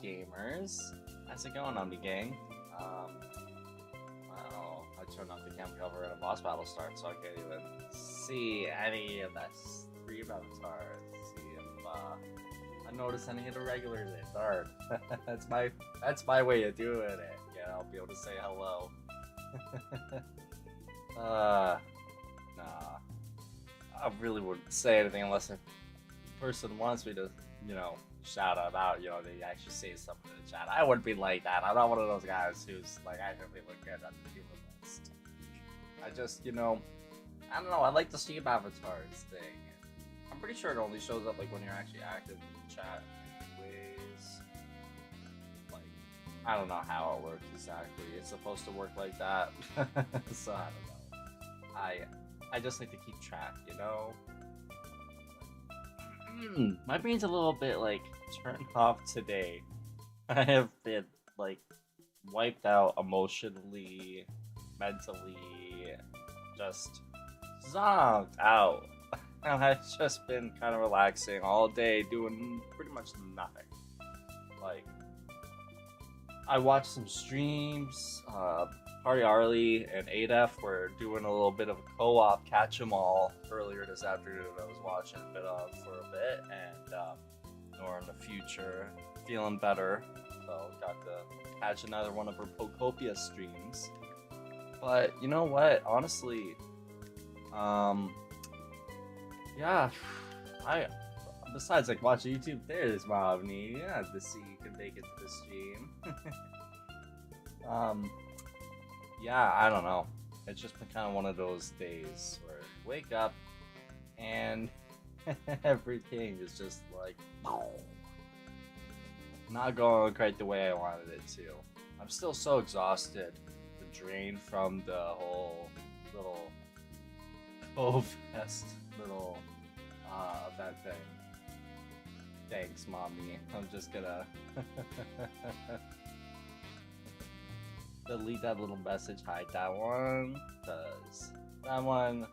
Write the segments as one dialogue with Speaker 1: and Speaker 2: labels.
Speaker 1: gamers. How's it going on the gang? Well, I turned off the cam cover and a boss battle starts, so I can't even see any of that stream avatar. See if I notice any of the regulars in dark. that's my way of doing it. Yeah, I'll be able to say hello. Nah. I really wouldn't say anything unless a person wants me to, shout them out, they actually say something in the chat. I wouldn't be like that. I'm not one of those guys who's like actively looking at the human list. I just, I don't know, I like the StreamAvatars thing. I'm pretty sure it only shows up like when you're actually active in the chat. Anyways, like, I don't know how it works exactly. It's supposed to work like that. So I don't know. I just like to keep track, My brain's a little bit like turned off today. I have been like wiped out emotionally, mentally, just zonked out. And I've just been kind of relaxing all day, doing pretty much nothing. Like, I watched some streams. Party Arlie and ADF were doing a little bit of a co-op catch 'em all earlier this afternoon. I was watching a bit of for a bit, and or in the future, feeling better. So got to catch another one of her Pokopia streams. But you know what? Honestly, yeah, besides like watching YouTube, there's Mavni. Yeah, to see you can make it to the stream. Yeah, I don't know. It's just been kind of one of those days where you wake up and everything is just like not going quite the way I wanted it to. I'm still so exhausted, the drain from the whole little fest little event thing. Thanks, mommy. I'm just gonna delete that little message, hide that one, because that one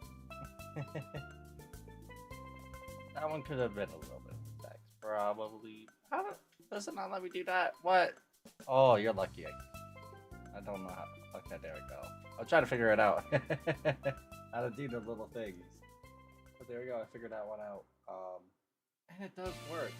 Speaker 1: that one could have been a little bit of text, probably. How does it not let me do that? What? Oh, you're lucky. I don't know how. Okay, there we go. I'll try to figure it out. How to do the little things. But there we go, I figured that one out. And it does work.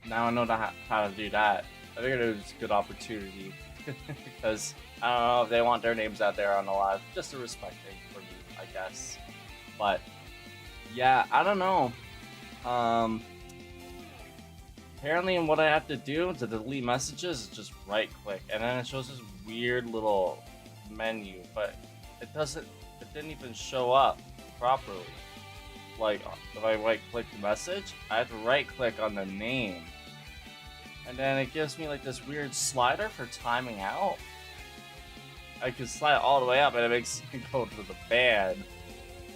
Speaker 1: Now I know how to do that. I figured it was a good opportunity because I don't know if they want their names out there on the live. Just a respect thing for me, I guess. But yeah, I don't know. Apparently, what I have to do to delete messages is just right click, and then it shows this weird little menu, but it didn't even show up properly. Like, if I right click the message, I have to right click on the name. And then it gives me like this weird slider for timing out. I can slide it all the way up and it makes me go to the band.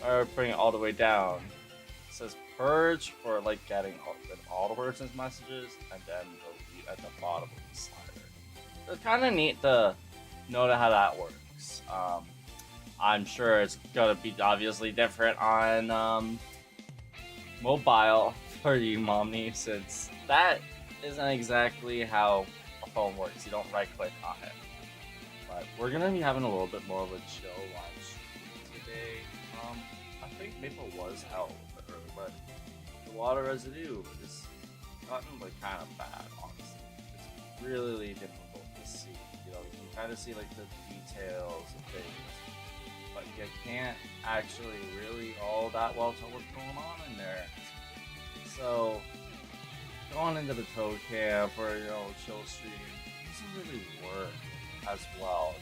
Speaker 1: Or bring it all the way down. It says purge for like getting all the person's messages, and then delete at the bottom of the slider. So it's kind of neat to know how that works. I'm sure it's gonna be obviously different on mobile for you, mommy, since that isn't exactly how a phone works. You don't right click on it. But we're gonna be having a little bit more of a chill live stream today. I think Maple was out a little bit early, but the water residue is gotten like kind of bad, honestly. It's really difficult to see. You can kind of see like the details of things, but you can't actually really all that well tell what's going on in there. So going into the toad camp or chill stream doesn't really work as well.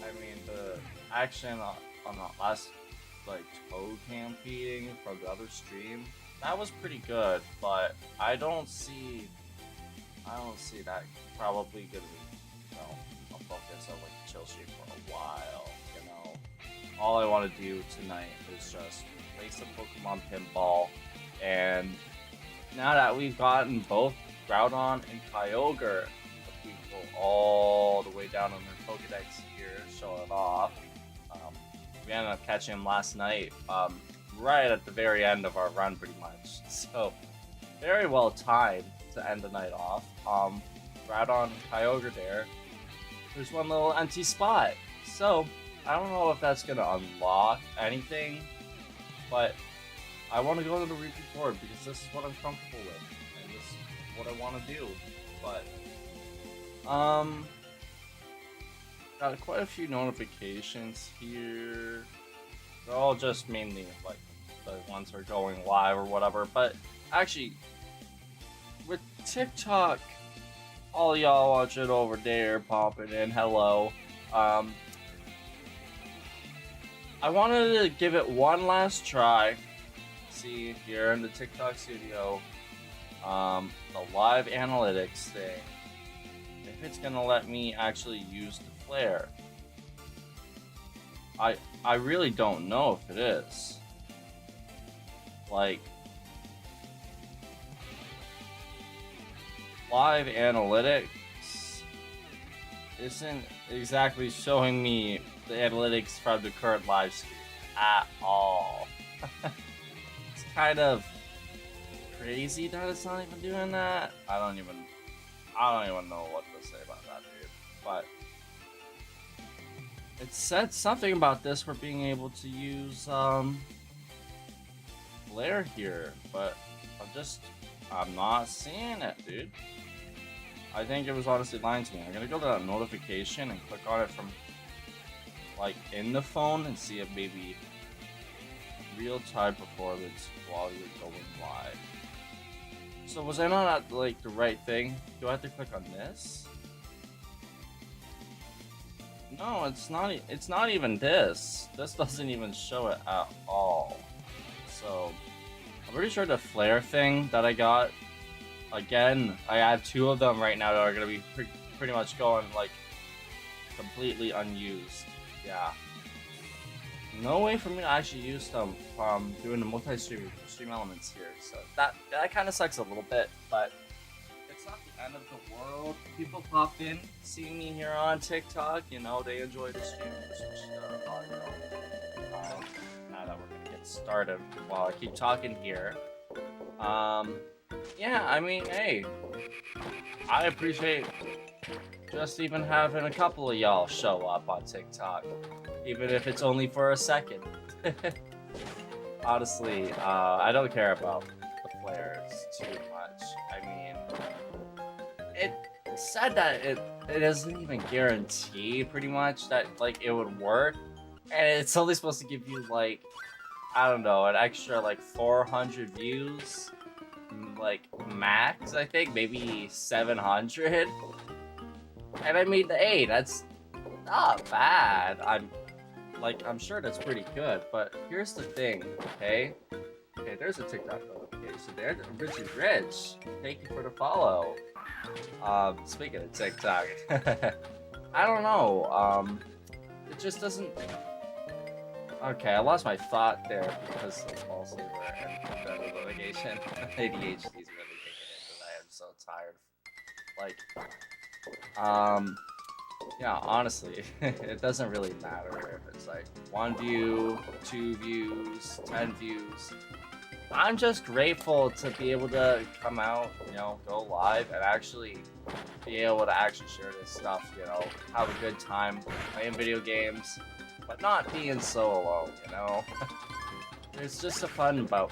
Speaker 1: I mean, the action on the last like toad camp feeding from the other stream, that was pretty good, but I don't see that probably gonna be a focus of like the chill stream for a while. All I want to do tonight is just play some Pokemon Pinball, and now that we've gotten both Groudon and Kyogre, we go all the way down on their Pokedex here, show it off. We ended up catching him last night. right at the very end of our run, pretty much. So, very well timed to end the night off. Right on Kyogre there's one little empty spot. So, I don't know if that's gonna unlock anything, but I want to go to the repeat board because this is what I'm comfortable with, and this is what I want to do. But, got quite a few notifications here. They're all just mainly like the ones that are going live or whatever. But actually, with TikTok, all y'all watching over there, popping in, hello. I wanted to give it one last try. See here in the TikTok studio, the live analytics thing. If it's gonna let me actually use the flare. I really don't know if it is. Like, live analytics isn't exactly showing me the analytics from the current live stream at all. It's kind of crazy that it's not even doing that. I don't even know what to say about that, dude. But it said something about this for being able to use Flare here, but I'm not seeing it, dude. I think it was honestly lying to me. I'm gonna go to that notification and click on it from like in the phone and see if maybe real-time performance while you're going live. So was I not at like the right thing? Do I have to click on this? No, it's not even this. This doesn't even show it at all. So I'm pretty sure the flare thing that I got, again, I have two of them right now that are gonna be pretty much going like completely unused. Yeah. No way for me to actually use them from doing the multi-stream elements here. So that kind of sucks a little bit, but it's not the end of the world. People pop in, see me here on TikTok, you know, they enjoy the stream. Now that we're gonna get started, while I keep talking here, yeah, I mean, hey, I appreciate just even having a couple of y'all show up on TikTok, even if it's only for a second. Honestly, I don't care about the flares too much. I mean, it said that it isn't even guaranteed pretty much that like it would work, and it's only supposed to give you like, I don't know, an extra like 400 views, like max, I think, maybe 700. And I mean, hey, that's not bad. I'm sure that's pretty good, but here's the thing, okay? Okay, there's a TikTok notification there. Richard Rich, thank you for the follow. Speaking of TikTok, I don't know, it just doesn't... Okay, I lost my thought there because of ball saver and the notification. ADHD is really kicking in because I am so tired. Like, yeah, honestly, it doesn't really matter if it's like 1 view, 2 views, 10 views. I'm just grateful to be able to come out, you know, go live and actually be able to actually share this stuff, you know, have a good time playing video games, but not being so alone, you know? There's just a fun about,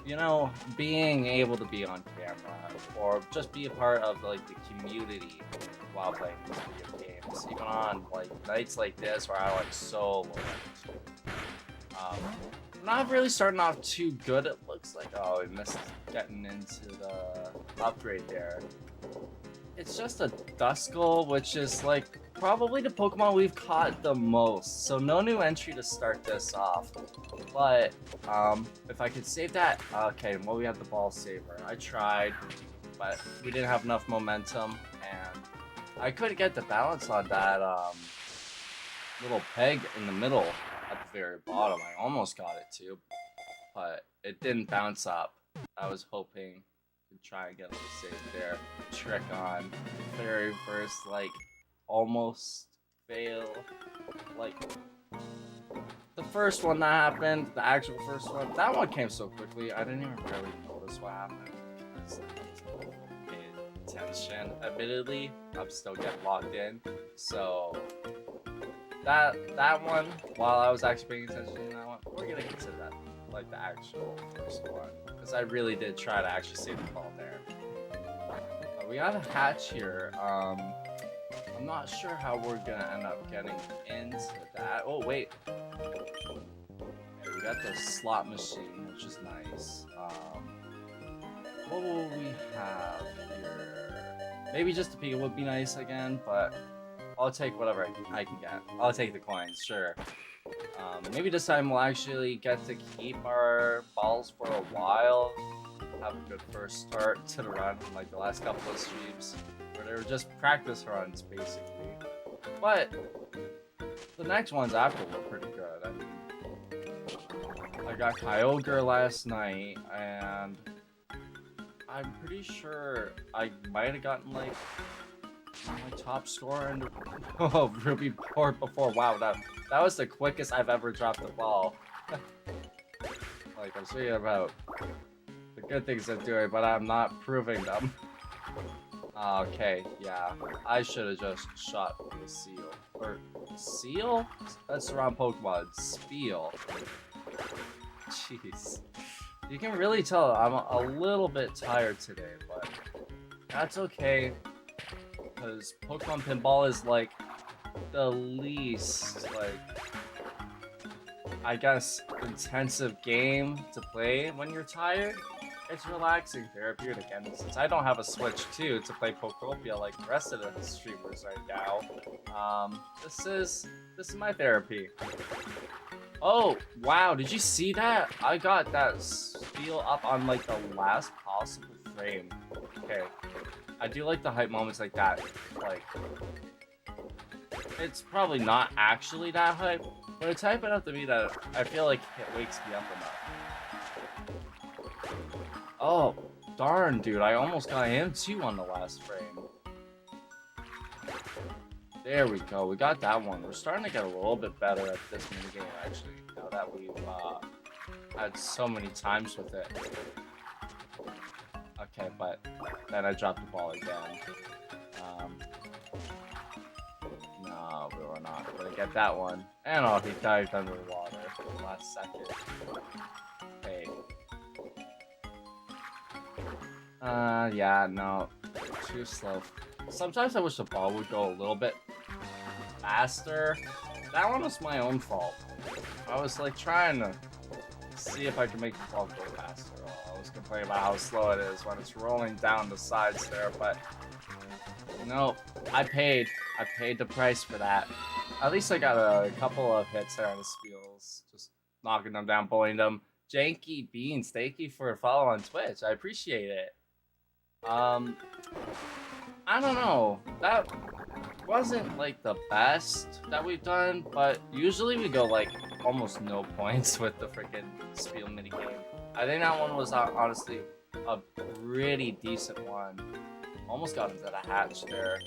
Speaker 1: you know, being able to be on camera or just be a part of like the community while playing these video games, even on like nights like this where I like solo. I'm not really starting off too good. It looks like, oh, we missed getting into the upgrade there. It's just a Duskull, which is like probably the Pokemon we've caught the most. So no new entry to start this off. But if I could save that, okay. Well, we have the ball saver. I tried, but we didn't have enough momentum, and I couldn't get the balance on that little peg in the middle at the very bottom. I almost got it too, but it didn't bounce up. I was hoping to try and get a little save there. Trick on. Very first, like, almost fail. Like, the first one that happened, the actual first one, that one came so quickly, I didn't even really notice what happened. Pay attention. Admittedly, I'm still getting locked in, so that one, while I was actually paying attention to that one, we're gonna consider that like the actual first one, because I really did try to actually save the ball there. We got a hatch here. I'm not sure how we're gonna end up getting into that. Oh wait, okay, we got the slot machine, which is nice. What will we have here? Maybe just a pig would be nice again, but I'll take whatever I can get. I'll take the coins, sure. Maybe this time we'll actually get to keep our balls for a while. Have a good first start to the run, like the last couple of streams, where they were just practice runs, basically. But the next ones after were pretty good. I mean, I got Kyogre last night, and I'm pretty sure I might have gotten like my top score in the Ruby board before. Wow, that was the quickest I've ever dropped the ball. Like, I'm speaking about the good things I'm doing, but I'm not proving them. Okay, yeah. I should have just shot the seal. Or, seal? That's the wrong Pokemon. Spiel. Jeez. You can really tell I'm a little bit tired today, but that's okay. Because Pokemon Pinball is like the least, like, I guess, intensive game to play when you're tired. It's relaxing, therapeutic, and since I don't have a Switch too to play Pokropia like the rest of the streamers right now, this is my therapy. Oh wow! Did you see that? I got that spiel up on like the last possible frame. Okay, I do like the hype moments like that. Like, it's probably not actually that hype, but it's hype enough to me that I feel like it wakes me up enough. Oh, darn, dude, I almost got him too on the last frame. There we go, we got that one. We're starting to get a little bit better at this minigame, actually, now that we've had so many times with it. Okay, but then I dropped the ball again. No, we were not gonna get that one. And oh, he dived under the water for the last second. Hey. Yeah, no. Too slow. Sometimes I wish the ball would go a little bit faster. That one was my own fault. I was like trying to see if I could make the ball go faster. I was complaining about how slow it is when it's rolling down the sides there, but no, I paid the price for that. At least I got a couple of hits there on the spiels, just knocking them down, bullying them. Janky Beans, thank you for a follow on Twitch. I appreciate it. I don't know. That wasn't like the best that we've done, but usually we go like almost no points with the freaking spiel minigame. I think that one was honestly a pretty decent one. Almost got into the hatch there,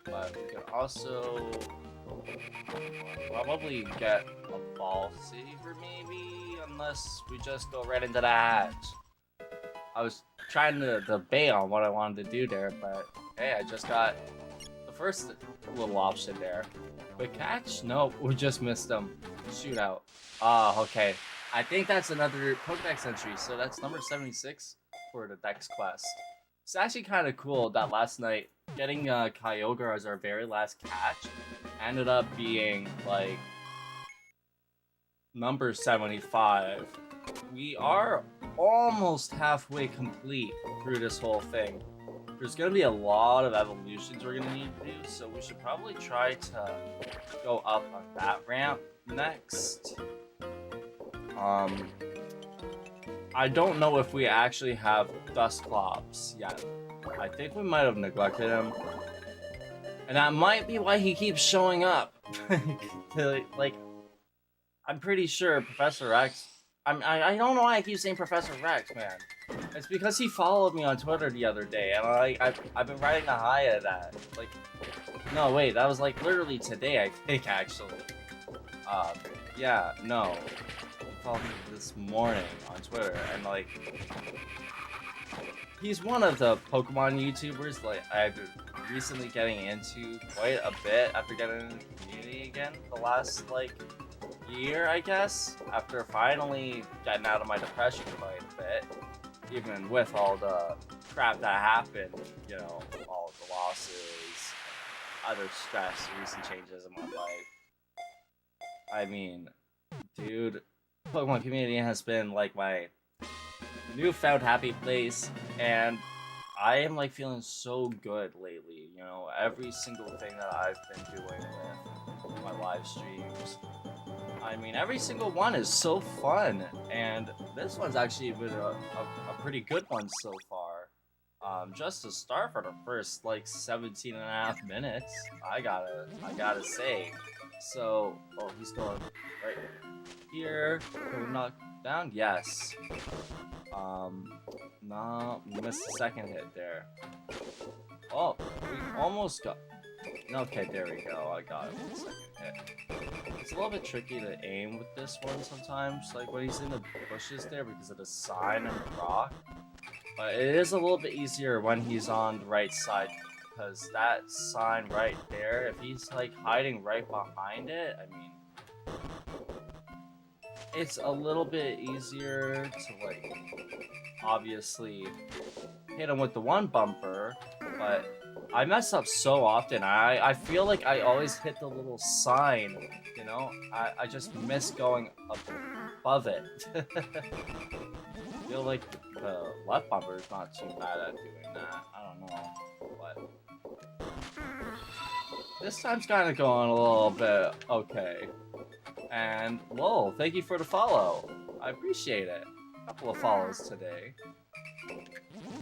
Speaker 1: but we could also probably get a ball saver maybe, unless we just go right into the hatch. I was trying to debate on what I wanted to do there, but hey, I just got the first little option there. Quick catch? Nope, we just missed them. Shootout. Ah, okay. I think that's another Pokedex entry, so that's number 76 for the Dex quest. It's actually kind of cool that last night, getting Kyogre as our very last catch ended up being, like, number 75. We are almost halfway complete through this whole thing. There's going to be a lot of evolutions we're going to need to do, so we should probably try to go up on that ramp next. I don't know if we actually have Dusclops yet. I think we might have neglected him. And that might be why he keeps showing up. Like, I'm pretty sure Professor X... I don't know why I keep saying Professor Rex, man. It's because he followed me on Twitter the other day, and I've been riding a high of that. Like, no, wait, that was like literally today, I think, actually. Yeah, no. I followed him this morning on Twitter, and like, he's one of the Pokemon YouTubers like I've been recently getting into quite a bit after getting into the community again the last like year, I guess, after finally getting out of my depression quite a bit, even with all the crap that happened, you know, all the losses, other stress, recent changes in my life. I mean, dude, Pokemon community has been like my newfound happy place, and I am like feeling so good lately. You know, every single thing that I've been doing with my live streams, I mean, every single one is so fun, and this one's actually been a pretty good one so far. Just to start for the first like 17 and a half minutes, I gotta say. So, oh, he's going right here. Can we knock down? Yes. No, missed the second hit there. Oh, we almost got. Okay, there we go. I got it with the second hit. It's a little bit tricky to aim with this one sometimes, like when he's in the bushes there because of the sign and the rock. But it is a little bit easier when he's on the right side, because that sign right there, if he's like hiding right behind it, I mean, it's a little bit easier to like obviously hit him with the one bumper, but I mess up so often. I feel like I always hit the little sign, you know? I just miss going above it. I feel like the left bumper is not too bad at doing that. I don't know, but this time's kind of going a little bit okay. And whoa, thank you for the follow. I appreciate it. A couple of follows today.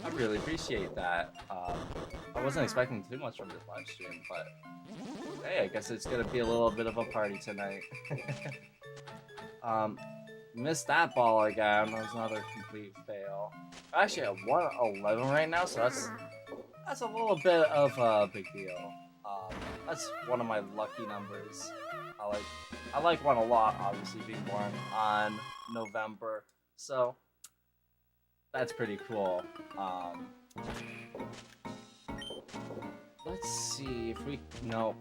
Speaker 1: I really appreciate that. I wasn't expecting too much from this live stream, but hey, I guess it's gonna be a little bit of a party tonight. Missed that ball again. That was another complete fail. Actually, at 111 right now, so that's a little bit of a big deal. That's one of my lucky numbers. I like one a lot, obviously being born on November, so that's pretty cool. Let's see if we nope.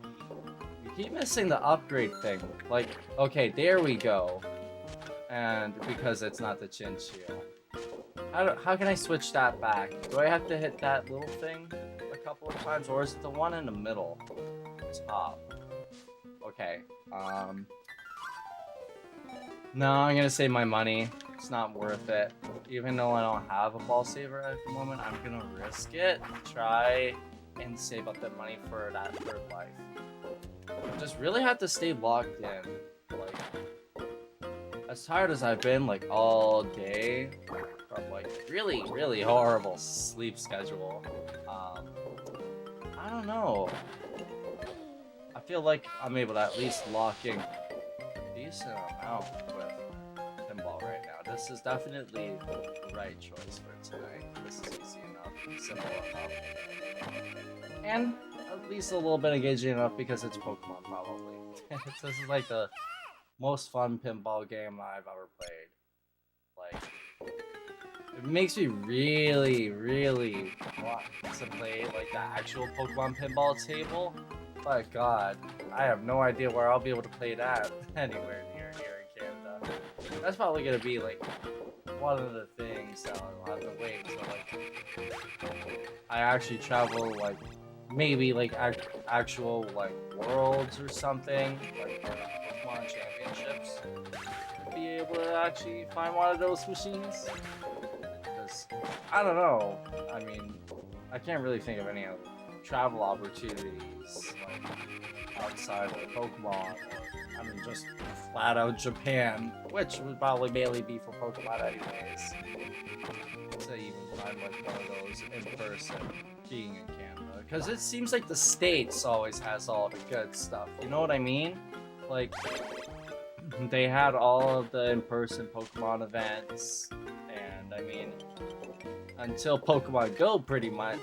Speaker 1: We keep missing the upgrade thing. Like, okay, there we go. And because it's not the Chinchilla. How can I switch that back? Do I have to hit that little thing a couple of times, or is it the one in the middle? Top. Okay. No, I'm gonna save my money. It's not worth it. Even though I don't have a ball saver at the moment, I'm gonna risk it. Try and save up the money for that third life. Just really have to stay logged in. Like, as tired as I've been like all day from like really horrible sleep schedule, I don't know. I feel like I'm able to at least lock in a decent amount with Pinball right now. This is definitely the right choice for tonight. This is easy enough, simple enough, and at least a little bit engaging enough because it's Pokemon probably. This is like the most fun pinball game I've ever played. Like, it makes me really want to play like the actual Pokemon pinball table. But God, I have no idea where I'll be able to play that anywhere near here in Canada. That's probably gonna be like one of the things that I'll have to wait until like I actually travel like maybe like actual like worlds or something, like Pokemon championships, to be able to actually find one of those machines. Because I don't know. I mean, I can't really think of any other travel opportunities like outside of Pokemon, or I mean just flat out Japan, which would probably mainly be for Pokemon anyways. To even find like one of those in person, being in Canada, because it seems like the States always has all the good stuff. You know what I mean? Like they had all of the in-person Pokemon events, and I mean, until Pokemon Go, pretty much,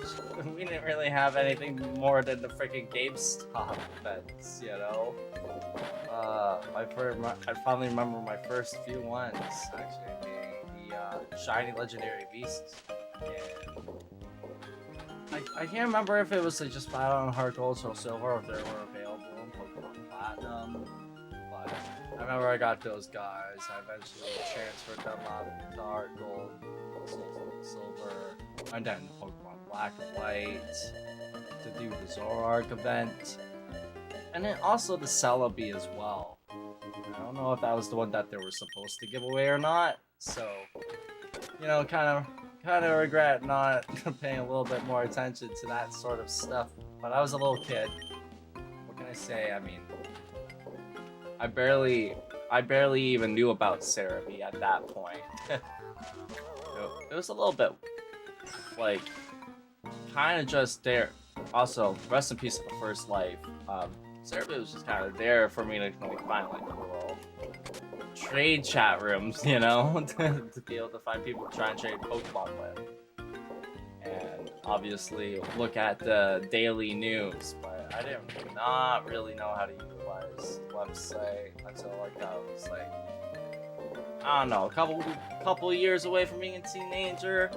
Speaker 1: we didn't really have anything more than the freaking GameStop events, you know? I finally remember my first few ones, actually, being the Shiny Legendary Beasts. And I can't remember if it was like, just flat on Hard Gold, Soul Silver, or if they were available in Pokemon Platinum. But I remember I got those guys. I eventually transferred them out to Hard Gold, Soul Silver, and then Pokemon Black and White to do the Zoroark event. And then also the Celebi as well. I don't know if that was the one that they were supposed to give away or not. So, you know, kind of regret not paying a little bit more attention to that sort of stuff. But I was a little kid. What can I say? I mean, I barely even knew about Celebi at that point. It was a little bit like kind of just there. Also, rest in peace of the first life. Celebi was just kind of there for me to find like little trade chat rooms, you know, to be able to find people to try and trade Pokemon with, and obviously look at the daily news. But I did not really know how to utilize the website until like I was like, I don't know, a couple years away from being a teenager.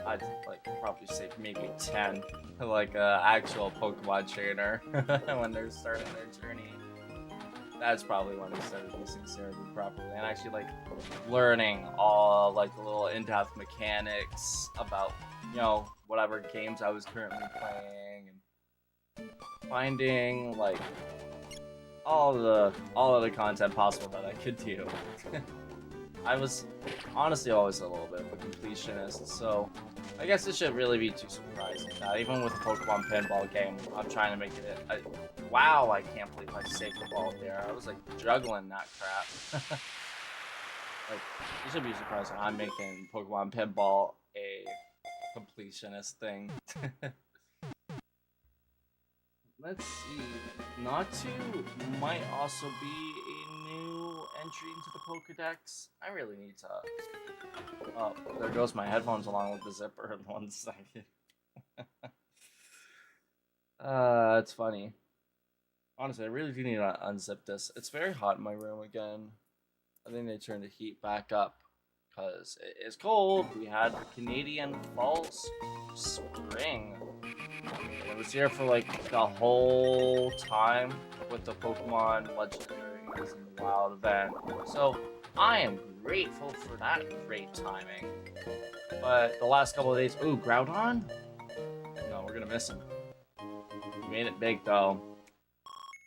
Speaker 1: I'd like probably say maybe 10, like a actual Pokemon trainer when they're starting their journey. That's probably when they started using Celebi properly and actually like learning all like the little in-depth mechanics about, you know, whatever games I was currently playing, and finding like all of the content possible that I could do. I was honestly always a little bit of a completionist, so I guess it shouldn't really be too surprising that even with the Pokemon Pinball game, I'm trying to make it wow, I can't believe I saved the ball there. I was like juggling that crap. Like, you should be surprised when I'm making Pokemon Pinball a completionist thing. Let's see. Natu might also be a new entry into the Pokedex. I really need to... Oh, there goes my headphones along with the zipper in 1 second. It's funny. Honestly, I really do need to unzip this. It's very hot in my room again. I think they turned the heat back up because it is cold. We had the Canadian false spring. It was here for like the whole time with the Pokemon Legendaries and the Wild event. So I am grateful for that great timing. But the last couple of days, ooh, Groudon? No, we're gonna miss him. We made it big though.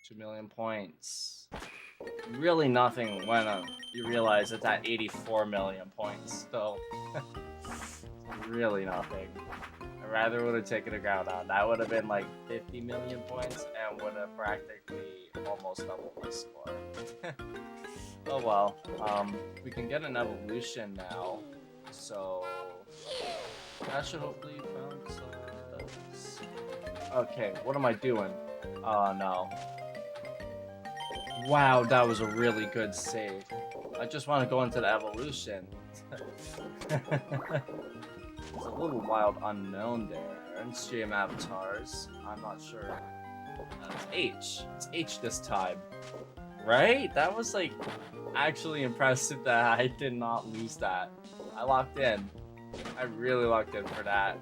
Speaker 1: 2 million points. Really nothing when you realize it's at 84 million points, so really nothing. I rather would have taken a Groudon. That would have been like 50 million points and would have practically almost doubled my score. Oh well. We can get an evolution now, so that should hopefully bounce us. Okay, what am I doing? Oh no. Wow, that was a really good save. I just want to go into the evolution. There's a little wild unknown there. And StreamAvatars. I'm not sure. It's H. It's H this time. Right? That was like actually impressive that I did not lose that. I locked in. I really locked in for that.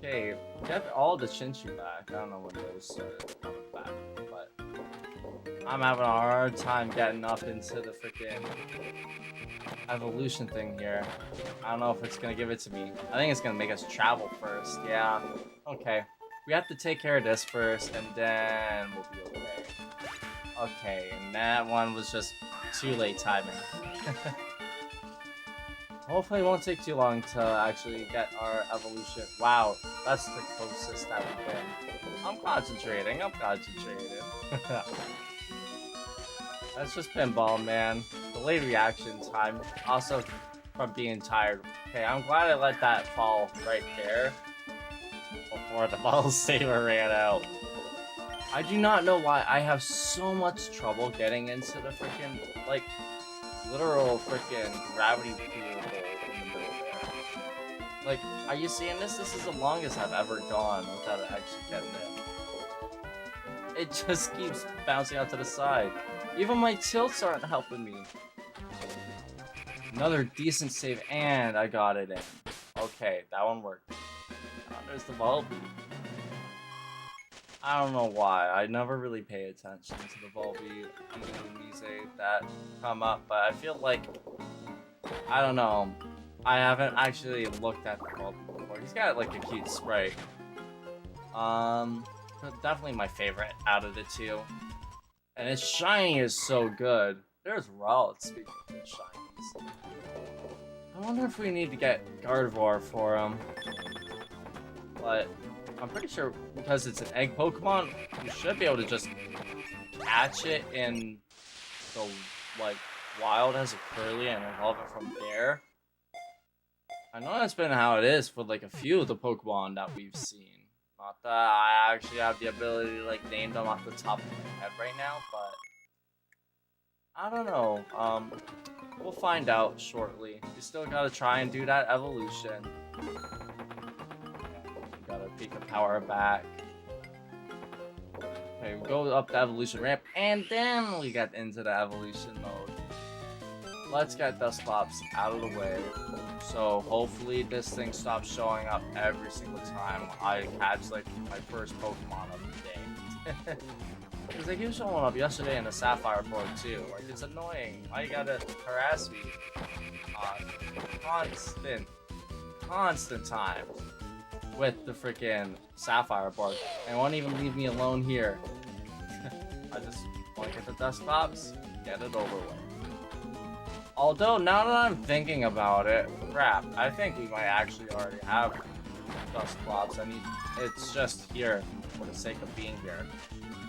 Speaker 1: Okay, get all the Chinchu back. I don't know when those are coming back, but I'm having a hard time getting up into the freaking evolution thing here. I don't know if it's gonna give it to me. I think it's gonna make us travel first. Yeah. Okay. We have to take care of this first, and then we'll be okay. Okay, and that one was just too late timing. Hopefully it won't take too long to actually get our evolution. Wow, that's the closest that we've been. I'm concentrating. That's just Pinball, man. Delayed reaction time. Also from being tired. Okay, I'm glad I let that fall right there before the ball saver ran out. I do not know why I have so much trouble getting into the freaking, like, literal freaking gravity pool hole in the middle there. Like, are you seeing this? This is the longest I've ever gone without it actually getting in. It just keeps bouncing out to the side. Even my tilts aren't helping me. Another decent save, and I got it in. Okay, that one worked. Oh, there's the Volbeat. I don't know why. I never really pay attention to the Volbeat enemies that come up, but I feel like, I don't know. I haven't actually looked at the Volbeat before. He's got like a cute sprite. Definitely my favorite out of the two. And his shiny is so good. There's Ralt, speaking of shinies. I wonder if we need to get Gardevoir for him. But I'm pretty sure because it's an egg Pokemon, you should be able to just catch it in the like wild as a Curly and evolve it from there. I know that's been how it is for like a few of the Pokemon that we've seen. Not that I actually have the ability to like name them off the top of my head right now, but I don't know. We'll find out shortly. We still gotta try and do that evolution. Gotta peek a power back. Okay, we go up the evolution ramp, and then we get into the evolution mode. Let's get Dusclops out of the way. So hopefully this thing stops showing up every single time I catch like my first Pokemon of the day. Because they keep showing up yesterday in the Sapphire board too. Like, it's annoying. Why you gotta harass me constant times with the freaking Sapphire board, and won't even leave me alone here. I just want to get the Dusclops, get it over with. Although, now that I'm thinking about it, crap, I think we might actually already have Dusclops. I mean, it's just here for the sake of being here.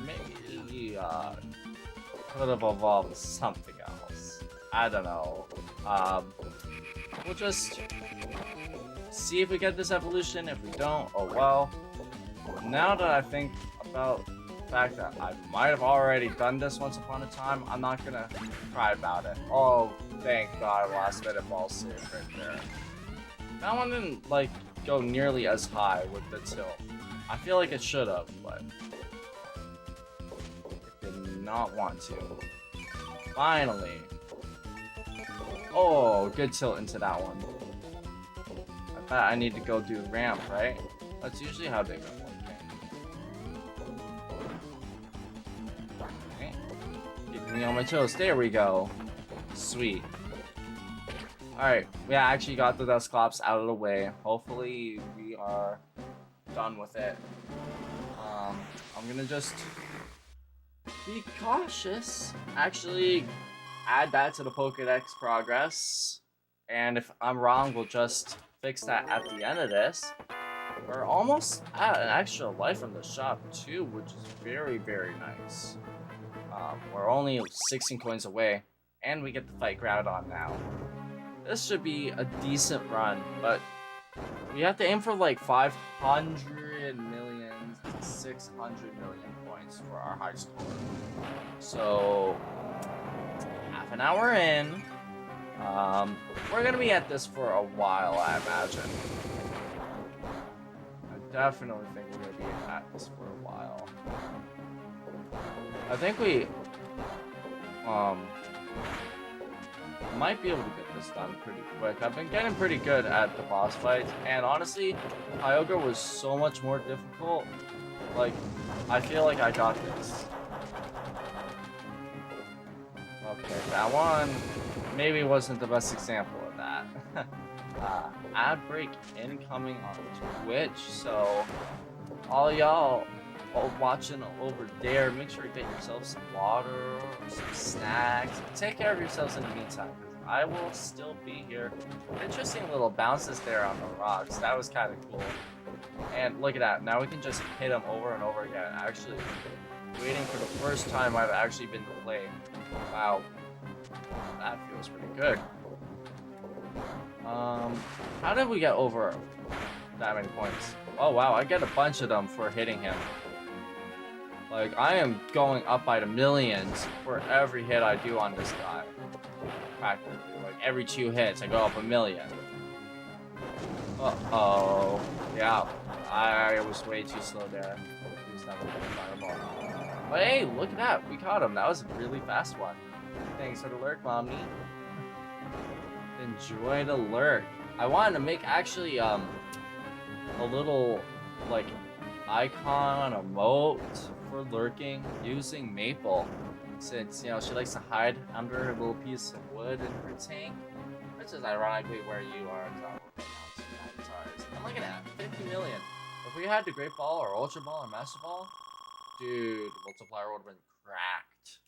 Speaker 1: Maybe, could have evolved something else. I don't know. We'll just see if we get this evolution. If we don't, oh well. Now that I think about the fact that I might have already done this once upon a time, I'm not gonna cry about it. Oh, thank God, last minute ball save right there. That one didn't, like, go nearly as high with the tilt. I feel like it should have, but it did not want to. Finally. Oh, good tilt into that one. I bet I need to go do ramp, right? That's usually how they've been working. Okay. Keeping me on my toes. There we go. Sweet. Alright, we actually got the Dusclops out of the way. Hopefully we are done with it. I'm gonna just be cautious. Actually, add that to the Pokédex progress. And if I'm wrong, we'll just fix that at the end of this. We're almost at an extra life from the shop too, which is very, very nice. We're only 16 coins away, and we get the fight Groudon now. This should be a decent run, but we have to aim for like 500 million to 600 million points for our high score. So, half an hour in, we're gonna be at this for a while, I imagine. I definitely think we're gonna be at this for a while. I think we, might be able to get this done pretty quick. I've been getting pretty good at the boss fights, and honestly, Kyogre was so much more difficult. Like, I feel like I got this. Okay, that one maybe wasn't the best example of that. Ad break incoming on Twitch, so all y'all watching over there, make sure to get yourself some water or some snacks. Take care of yourselves in the meantime, because I will still be here. Interesting little bounces there on the rocks. That was kind of cool. And look at that. Now we can just hit them over and over again. Actually, waiting for the first time I've actually been playing. Wow. That feels pretty good. How did we get over that many points? Oh wow, I get a bunch of them for hitting him. Like, I am going up by the millions for every hit I do on this guy. practically. Like every 2 hits, I go up 1,000,000. Uh-oh. Yeah, I was way too slow there. He was never gonna fireball. But hey, look at that. We caught him. That was a really fast one. Thanks for the lurk, Mommy. Enjoy the lurk. I wanted to make actually a little like icon emote for lurking using Maple, since she likes to hide under a little piece of wood in her tank, which is ironically where you are. And look at that, 50 million. If we had the Great Ball or Ultra Ball or Master Ball, dude, multiplier would have been cracked.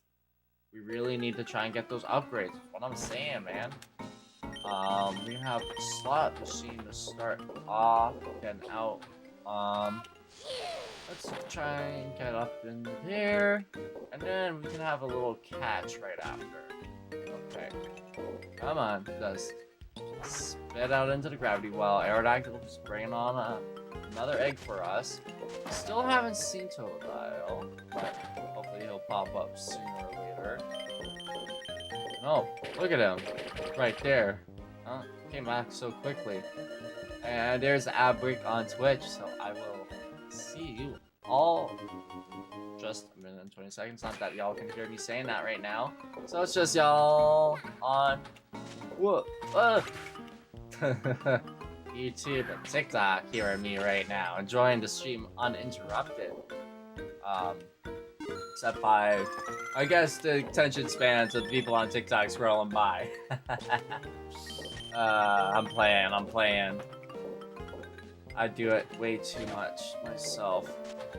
Speaker 1: We really need to try and get those upgrades. That's what I'm saying, man. We have a slot machine to start off and out. Let's try and get up in there, and then we can have a little catch right after. Okay, come on, just spit out into the gravity well. Aerodactyl's bringing on another egg for us. Still haven't seen Totodile, but hopefully he'll pop up sooner or later. Oh, look at him, right there. Came back so quickly. And there's the ad break on Twitch, so I will see you all just a minute and 20 seconds. Not that y'all can hear me saying that right now. So it's just y'all on YouTube and TikTok hearing me right now, enjoying the stream uninterrupted. Except by, I guess, the attention spans of people on TikTok scrolling by. I'm playing. I do it way too much myself.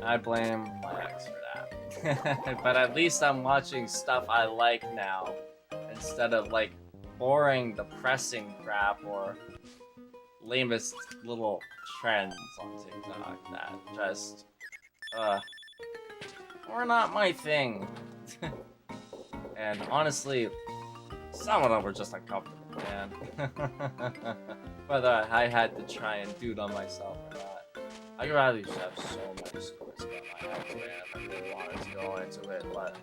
Speaker 1: I blame my ex for that. But at least I'm watching stuff I like now, instead of like boring, depressing crap or lamest little trends on TikTok that just, were not my thing. And honestly, some of them were just uncomfortable, man. Whether I had to try and do it on myself or not. I could rather just have so many stories about my ex, man, if I really wanted to go into it, but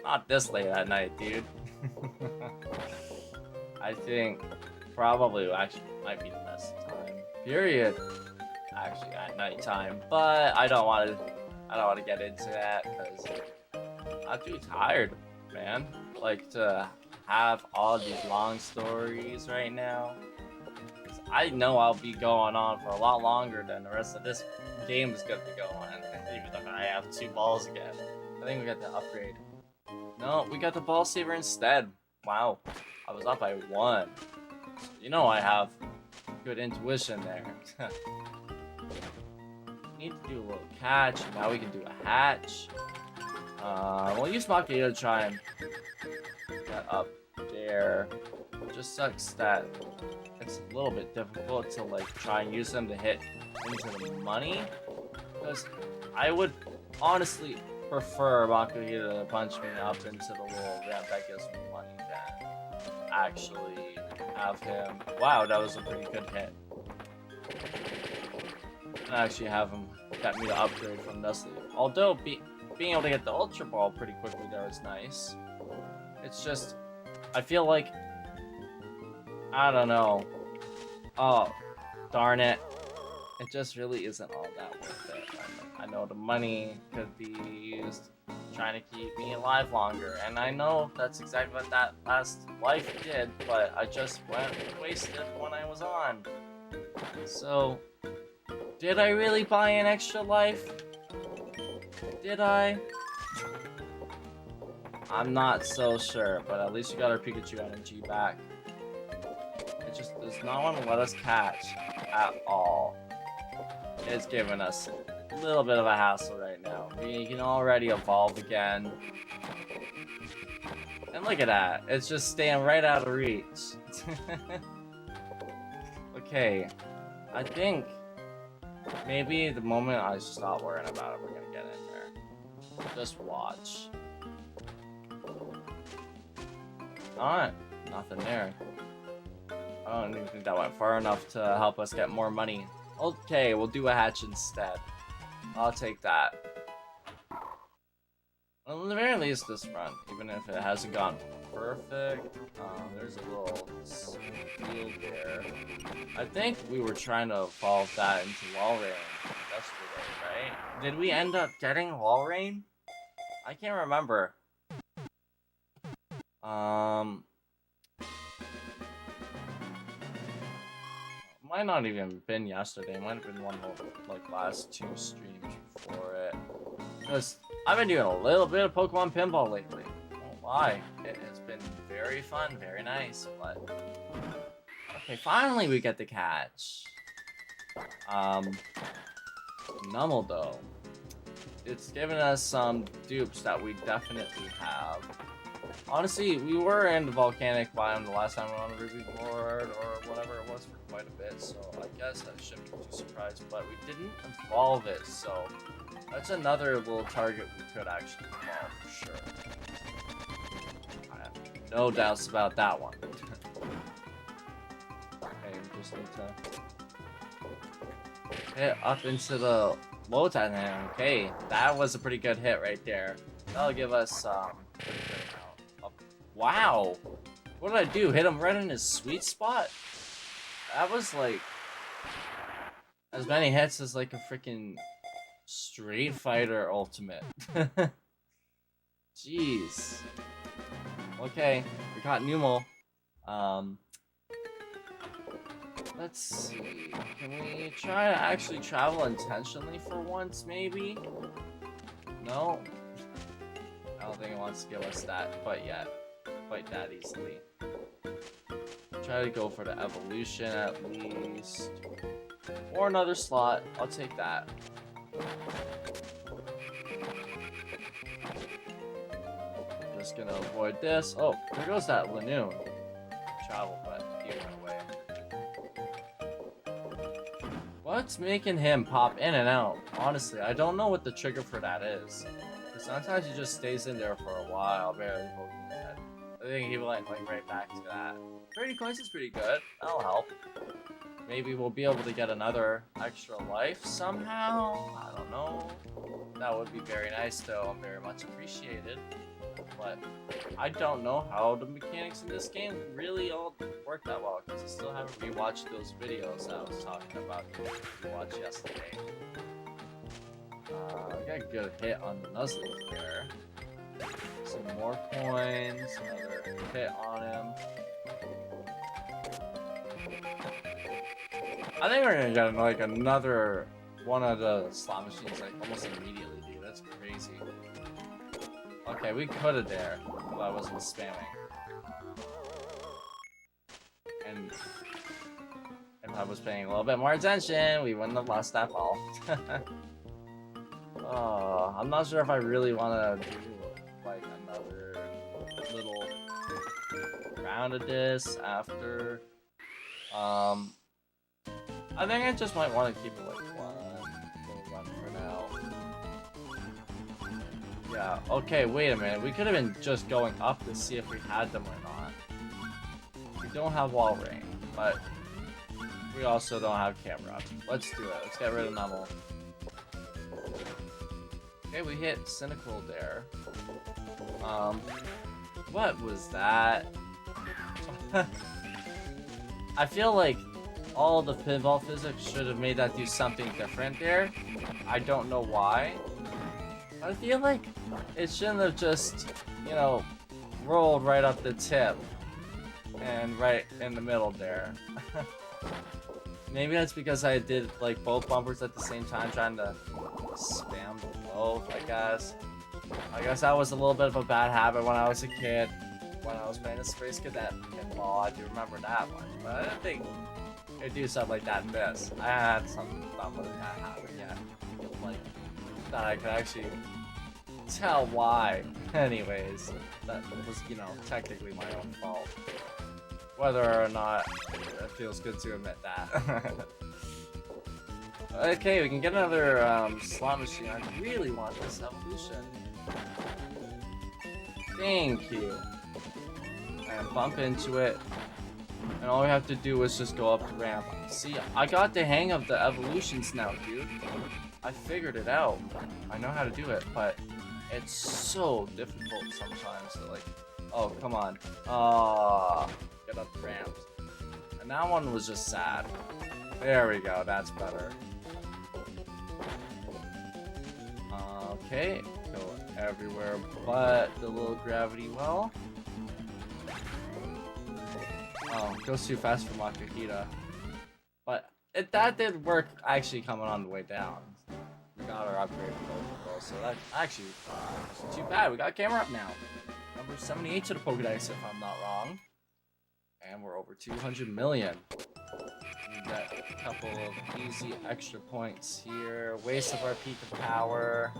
Speaker 1: not this late at night, dude. I think probably actually might be the best time. Period. Actually, at nighttime, but I don't want to get into that because I'm too tired, man. Like to have all these long stories right now. I know I'll be going on for a lot longer than the rest of this game is gonna be going, even if I have 2 balls again. I think we got the upgrade. No, we got the ball saver instead. Wow, I was up by 1. You know I have good intuition there. Need to do a little catch. Now we can do a hatch. We'll use Maki to try and get up there. It just sucks that it's a little bit difficult to like try and use them to hit into the money, because I would honestly prefer Makuhita to punch me up into the little ramp that gives me money than actually have him. Wow, that was a pretty good hit. And actually have him get me to upgrade from Nestle. Although being able to get the Ultra Ball pretty quickly there is nice. It's just, I feel like, I don't know. Oh, darn it. It just really isn't all that worth it. I know the money could be used trying to keep me alive longer, and I know that's exactly what that last life did, but I just went wasted when I was on. So, did I really buy an extra life? Did I? I'm not so sure, but at least you got our Pikachu energy back. It just does not want to let us catch at all. It's giving us a little bit of a hassle right now. We can already evolve again. And look at that. It's just staying right out of reach. Okay. I think maybe the moment I stop worrying about it, we're gonna get in there. Just watch. Nothing there. I don't even think that went far enough to help us get more money. Okay, we'll do a hatch instead. I'll take that. Well, at the very least this run, even if it hasn't gone perfect. There's a little field there. I think we were trying to evolve that into wall rain yesterday, right? Did we end up getting wall rain? I can't remember. Might not even been yesterday. Might have been one of the like last 2 streams before it. Because I've been doing a little bit of Pokemon Pinball lately. Won't lie. It has been very fun, very nice, but okay, finally we get the catch. Nummel though. It's given us some dupes that we definitely have. Honestly, we were in the volcanic biome the last time we were on the Ruby board or whatever it was for quite a bit, so I guess I shouldn't be too surprised, but we didn't evolve it, so that's another little target we could actually evolve for sure. I have no doubts about that one. Okay, we just need to hit up into the low tide. Okay, that was a pretty good hit right there. That'll give us pretty good amount. Wow! What did I do? Hit him right in his sweet spot? That was like as many hits as like a freaking Street Fighter Ultimate. Jeez. Okay, we got Numel. Let's see. Can we try to actually travel intentionally for once, maybe? No? I don't think it wants to give us that quite yet. Quite that easily. Try to go for the evolution at least. Or another slot. I'll take that. Just gonna avoid this. Oh, there goes that Lanoon. Travel, but he went away. What's making him pop in and out? Honestly, I don't know what the trigger for that is. Sometimes he just stays in there for a while, barely poking his head. I think he went like right back to that. 30 coins is pretty good. That'll help. Maybe we'll be able to get another extra life somehow. I don't know. That would be very nice though. I'm very much appreciated. But I don't know how the mechanics in this game really all work that well because I still haven't rewatched those videos that I was talking about to watch yesterday. I got a good hit on the Nuzlocke there. Some more coins, another hit on him. I think we're gonna get like another one of the slot machines like almost immediately, dude. That's crazy. Okay, we could have there if I wasn't spamming. And if I was paying a little bit more attention, we wouldn't have lost that ball. Oh, I'm not sure if I really want to do like another little round of this after. I think I just might want to keep it like one little run for now. Yeah, okay, wait a minute. We could have been just going up to see if we had them or not. We don't have wall rain, but we also don't have camera. Let's do it. Let's get rid of Nummel. Okay, we hit Cynical there. What was that? I feel like all the pinball physics should have made that do something different there. I don't know why. I feel like it shouldn't have just, you know, rolled right up the tip and right in the middle there. Maybe that's because I did like both bumpers at the same time, trying to spam both, I guess. I guess that was a little bit of a bad habit when I was a kid. When I was playing the Space Cadet Pinball, I do remember that one. But I didn't think it'd do something like that in this. I had some fun with that habit, yeah. Like, that I could actually tell why. Anyways, that was, you know, technically my own fault. Whether or not it feels good to admit that. Okay, we can get another slot machine. I really want this evolution. Thank you. And bump into it. And all we have to do is just go up the ramp. See, I got the hang of the evolutions now, dude. I figured it out. I know how to do it, but it's so difficult sometimes to like Oh, come on. Get up ramps. And that one was just sad. There we go, that's better. Okay, go everywhere but the little gravity well. Oh, goes too fast for Makahita. But that did work actually coming on the way down. We got our upgrade for so that actually wasn't too bad. We got camera up now. Number 78 to the Pokédex if I'm not wrong. And we're over 200 million. We got a couple of easy extra points here. Waste of our peak of power.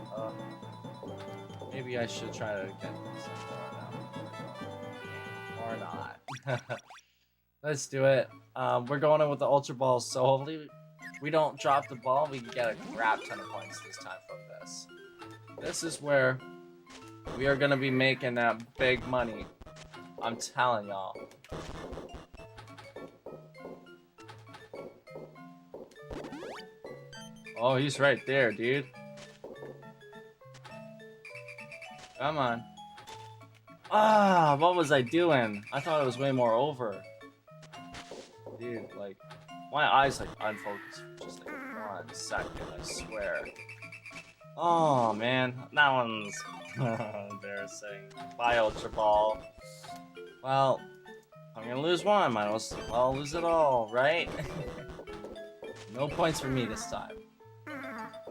Speaker 1: Maybe I should try to get some or not. Let's do it. We're going in with the Ultra Balls, so hopefully we don't drop the ball. We can get a crap ton of points this time from this. This is where we are going to be making that big money. I'm telling y'all. Oh, he's right there, dude. Come on. Ah, what was I doing? I thought it was way more over. Dude, like, my eyes like unfocused for just like 1 second, I swear. Oh man, that one's embarrassing. Bye, Ultra Ball. Well, I'm gonna lose one, I might as well lose it all, right? No points for me this time.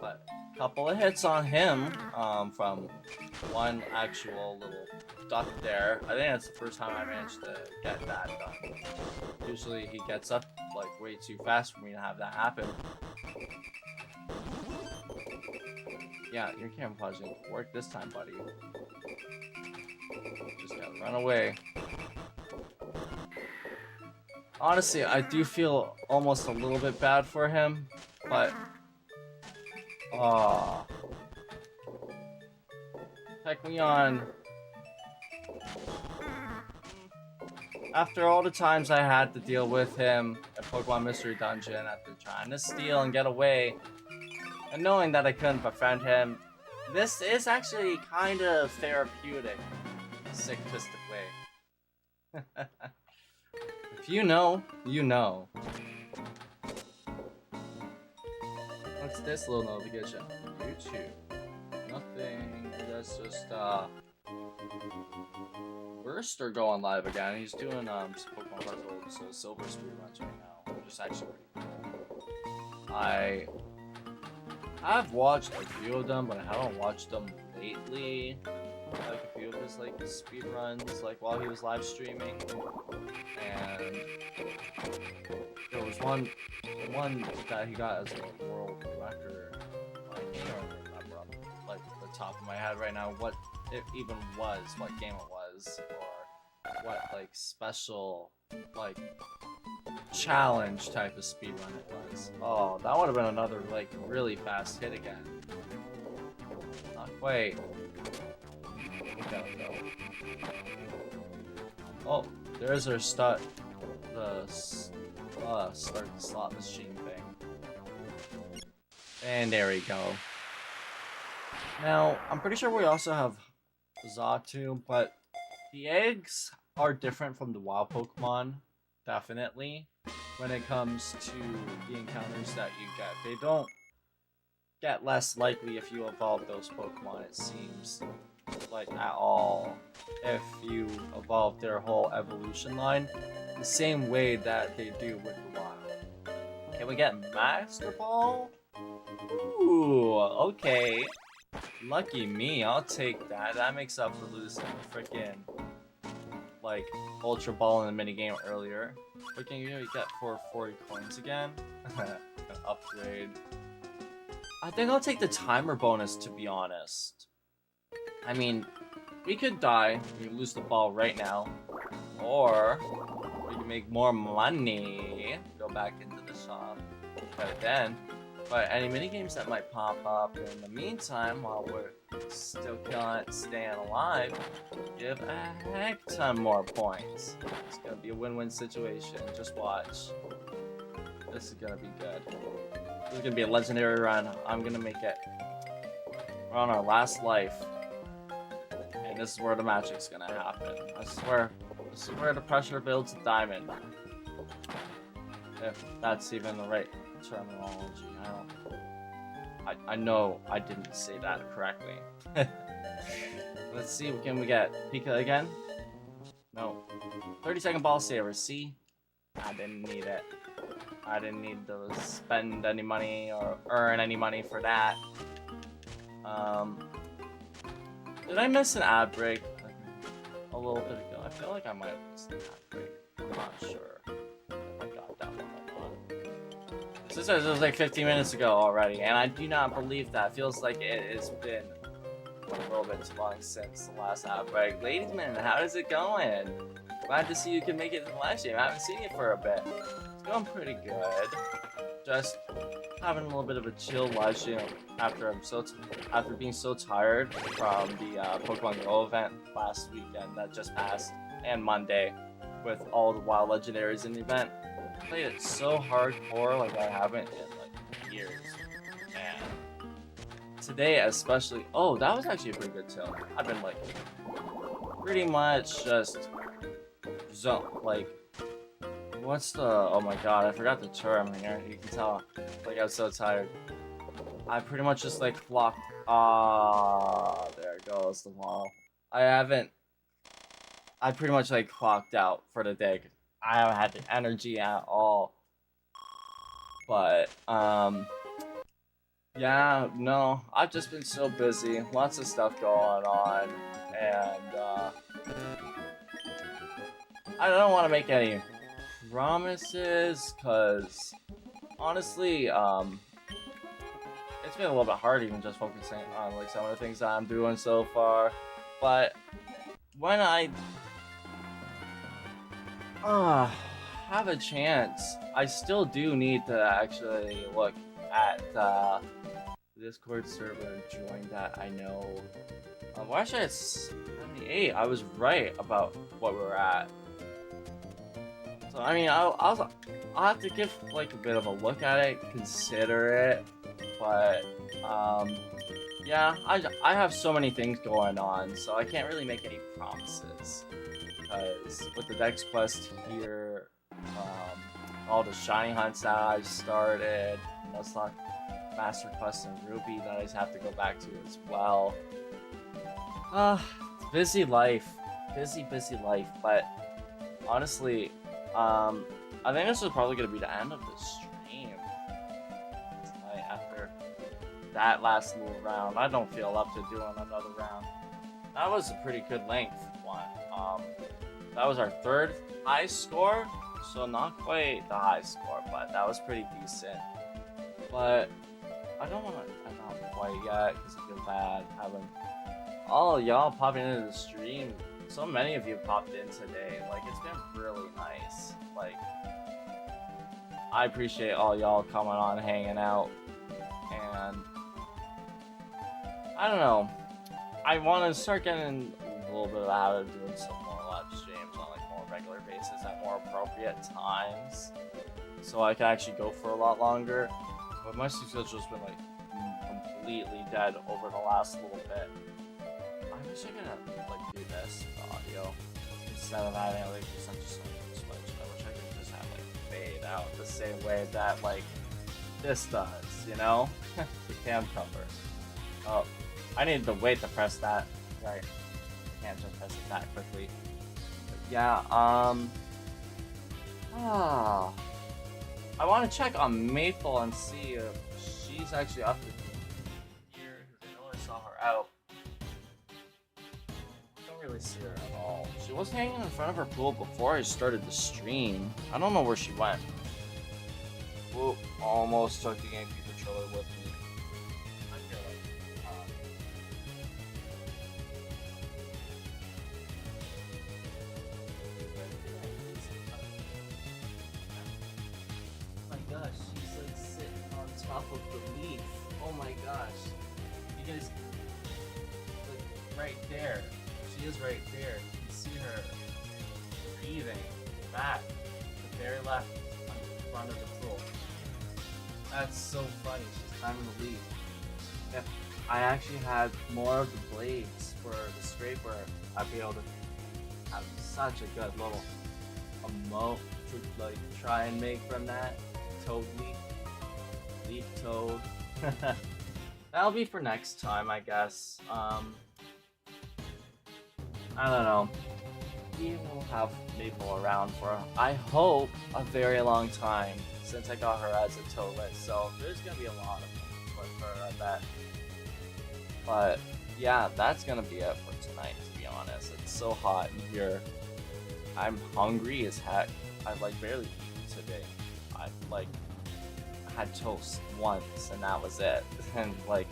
Speaker 1: But a couple of hits on him from one actual little duck there. I think that's the first time I managed to get that done. Usually he gets up like way too fast for me to have that happen. Yeah, your camouflage didn't work this time, buddy. Just gotta run away. Honestly, I do feel almost a little bit bad for him, but heck me on. After all the times I had to deal with him at Pokemon Mystery Dungeon after trying to steal and get away, and knowing that I couldn't befriend him, this is actually kind of therapeutic in a sick, twisted way. If you know, you know. What's this little notification? YouTube. Nothing. That's just Burster going live again. He's doing Pokemon puzzles, so silver speedruns right now, which is actually pretty cool. I have watched a few of them, but I haven't watched them lately. Like a few of his like speedruns, like while he was live streaming, and there was one that he got as a world record. I can't remember like the top of my head right now what it even was, what game it was, or what like special like challenge type of speedrun it was. Oh, that would have been another like really fast hit again. Not quite. Go. Oh, there's our start the slot machine thing. And there we go. Now, I'm pretty sure we also have Xatu, but the eggs are different from the wild Pokemon, definitely, when it comes to the encounters that you get. They don't get less likely if you evolve those Pokemon, it seems, like, at all. If you evolve their whole evolution line, the same way that they do with the wild. Can we get Master Ball? Ooh, okay. Lucky me, I'll take that. That makes up for losing freaking like Ultra Ball in the minigame earlier. What can you get for 40 coins again? An upgrade. I think I'll take the timer bonus, to be honest. I mean, we could die, we could lose the ball right now, or we can make more money, go back into the shop, get it then. But any minigames that might pop up in the meantime, while we're still staying alive, give a heck ton more points. It's gonna be a win-win situation. Just watch. This is gonna be good. This is gonna be a legendary run. I'm gonna make it. We're on our last life, and this is where the magic's gonna happen. I swear. This is where the pressure builds a diamond. If that's even the right terminology. I know I didn't say that correctly. Let's see, can we get Pika again? No. 30-second ball saver, see? I didn't need it. I didn't need to spend any money or earn any money for that. Did I miss an ad break? A little bit ago. I feel like I might have missed an ad break. I'm not sure if I got that one or not. So it says it was like 15 minutes ago already, and I do not believe that. It feels like it has been a little bit too long since the last ad break. Ladies man, how is it going? Glad to see you can make it to the live stream. I haven't seen you for a bit. It's going pretty good. Just having a little bit of a chill live stream after being so tired from the Pokemon Go event last weekend that just passed, and Monday with all the wild legendaries in the event. I played it so hardcore like I haven't in like years. And today especially, oh, that was actually a pretty good tilt. I've been like pretty much just like, what's the, oh my god, I forgot the term here. You can tell, like, I was so tired. I pretty much just like flocked. There it goes, the wall. I pretty much like clocked out for the day. I haven't had the energy at all. But, yeah, no, I've just been so busy. Lots of stuff going on. And, I don't want to make any promises, because honestly, it's been a little bit hard even just focusing on like some of the things that I'm doing so far. But when I have a chance, I still do need to actually look at the Discord server join that I know. Well, actually, it's 78. I was right about what we were at. So I mean, I'll have to give like a bit of a look at it, consider it, but yeah, I have so many things going on, so I can't really make any promises. Because with the next quest here, all the shiny hunts that I started, that's not Master Quest and Ruby that I just have to go back to as well. Busy life, busy life, but honestly. I think this is probably going to be the end of the stream tonight after that last little round. I don't feel up to doing another round. That was a pretty good length one. That was our third high score, so not quite the high score, but that was pretty decent. But I don't want to end out quite yet because I feel bad having all of y'all popping into the stream. So many of you popped in today. Like, it's been really nice. Like, I appreciate all y'all coming on, hanging out, and I don't know. I want to start getting a little bit of the habit of doing some more live streams on like more regular basis at more appropriate times, so I can actually go for a lot longer. But my schedule's been like completely dead over the last little bit. I wish I could like do this for audio instead of having like such a switch. I wish I could just have like fade out the same way that like this does, you know? The cam cover. Oh, I needed to wait to press that. Right. I can't just press it that quickly. But yeah, I want to check on Maple and see if she's actually up to here. I know I saw her out. Really see her at all. She was hanging in front of her pool before I started the stream. I don't know where she went. Whoop, almost took the GameCube controller with me. I feel like, oh my gosh, she's like sitting on top of the leaf. Oh my gosh. You guys, like, right there. She is right there. You can see her breathing back, the very left, on the front of the pool. That's so funny. She's climbing the leaf. If I actually had more of the blades for the scraper, I'd be able to have such a good little emote to like try and make from that. Toad leaf toad. That'll be for next time, I guess. I don't know. We will have Maple around for, I hope, a very long time since I got her as a toadlet. So there's gonna be a lot of things with her, I bet. But yeah, that's gonna be it for tonight. To be honest, it's so hot in here. I'm hungry as heck. I like barely eaten today. I like had toast once and that was it. And like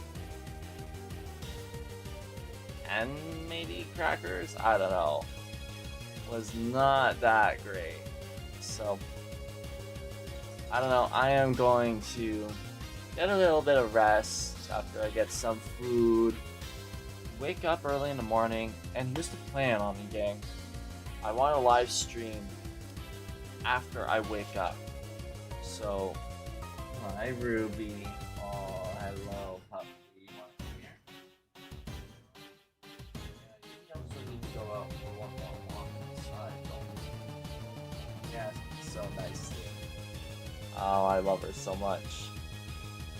Speaker 1: 10 maybe crackers? I don't know. Was not that great. So I don't know. I am going to get a little bit of rest after I get some food. Wake up early in the morning, and here's the plan on the gang. I want to live stream after I wake up. So, hi Ruby. Oh, hello puppy. You want to come here? Yeah, you also need to go out for one more walk inside. Yeah, it's so nice. Oh, I love her so much.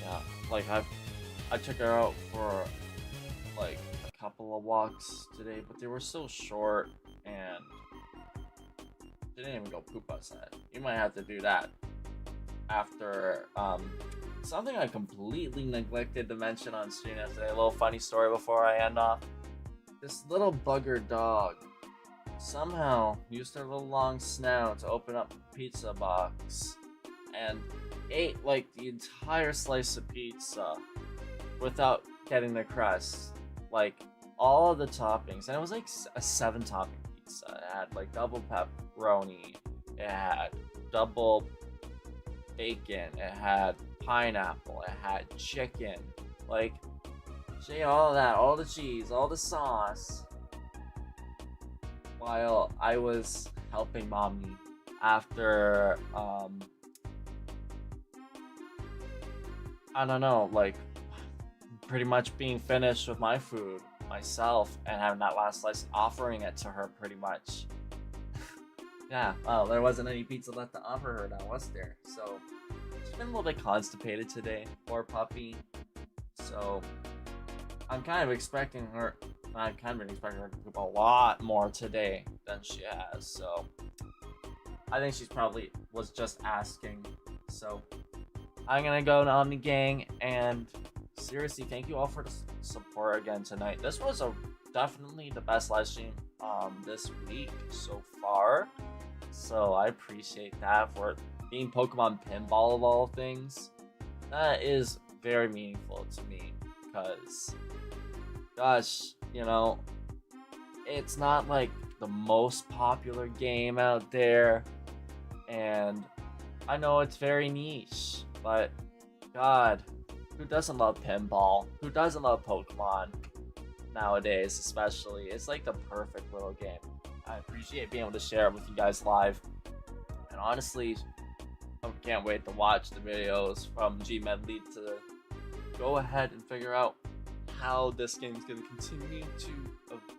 Speaker 1: Yeah, like I took her out for like a couple of walks today, but they were so short and she didn't even go poop outside. You might have to do that after something I completely neglected to mention on stream yesterday. A little funny story before I end off. This little bugger dog somehow used her little long snout to open up a pizza box and ate like the entire slice of pizza without getting the crust. Like all of the toppings, and it was like a 7-topping pizza. It had like double pepperoni, it had double bacon, it had pineapple, it had chicken. Like she ate all of that, all the cheese, all the sauce, while I was helping mommy after I don't know, like pretty much being finished with my food myself and having that last slice, offering it to her pretty much. Yeah, well, there wasn't any pizza left to offer her now, was there? So she's been a little bit constipated today, poor puppy. So I've kind of been expecting her to poop a lot more today than she has. So I think she's probably was just asking. So I'm gonna go on the gang, and seriously, thank you all for the support again tonight. This was definitely the best live stream this week so far. So I appreciate that, for being Pokemon Pinball of all things. That is very meaningful to me because, gosh, you know, it's not like the most popular game out there, and I know it's very niche, but God, who doesn't love pinball? Who doesn't love Pokemon nowadays, especially? It's like the perfect little game. I appreciate being able to share it with you guys live. And honestly, I can't wait to watch the videos from G-Medley to go ahead and figure out how this game is going to continue to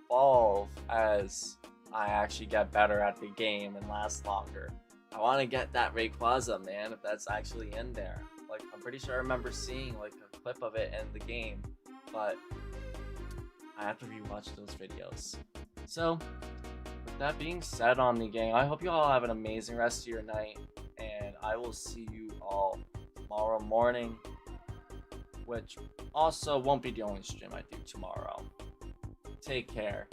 Speaker 1: evolve as I actually get better at the game and last longer. I want to get that Rayquaza, man, if that's actually in there. Like, I'm pretty sure I remember seeing like a clip of it in the game, but I have to rewatch those videos. So, with that being said on the gang, I hope you all have an amazing rest of your night, and I will see you all tomorrow morning, which also won't be the only stream I do tomorrow. Take care.